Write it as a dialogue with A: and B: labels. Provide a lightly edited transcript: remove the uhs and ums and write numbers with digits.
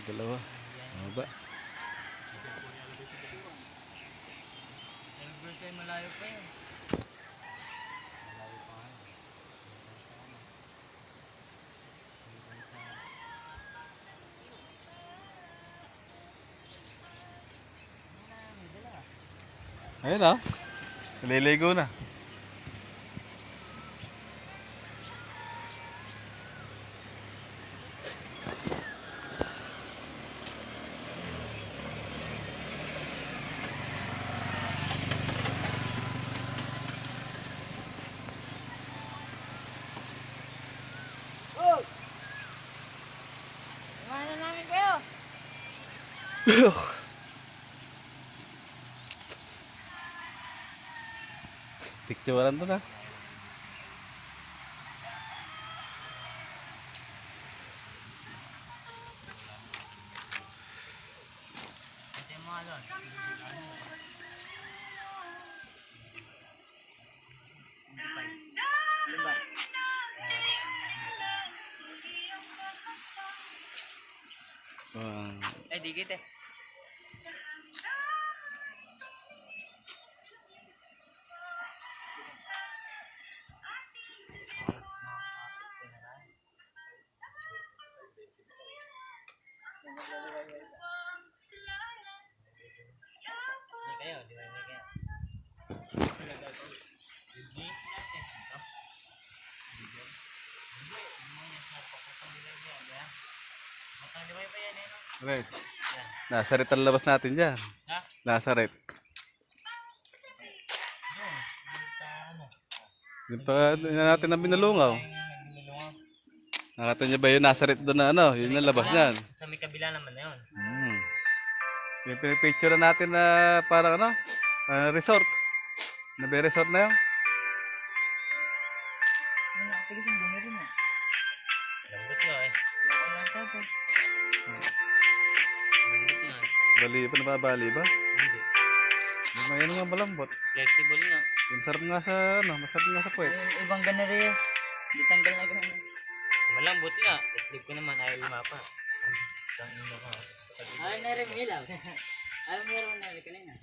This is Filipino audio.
A: Dalawa. Maba.
B: Siyempre malayo pa yun. Malayo pa nga yun.
A: Ayun o. Naliligo na.
B: Oh! Iwanan namin kayo!
A: Picturean to na.
B: Ito yung mga doon. Ay, dikit eh. Di kayo, di kayo.
A: Right. Nasa red ang labas natin dyan.
B: Ha?
A: Nasa red. Yun pa natin ang binulungaw. Nakita niyo ba yun? Nasa red doon na ano? Yun ang labas niyan.
B: Sa may kabila naman na yun.
A: Yung pinipicture natin na parang ano? Resort. Nabe resort na yun.
B: Tigisin bunga rin eh. Lambot nga eh. Lambot nga.
A: Bali pa, nababali ba?
B: Hindi.
A: Mayroon nga malambot.
B: Flexible nga.
A: Yung sarap nga sa ano, masarap nga sa puwet.
B: Ibang ganari eh. Di tanggal na ganun. Malambot nga. Itlip ko naman ayaw lumapa. Ay, na rin ilaw. Ay, meron na kanina.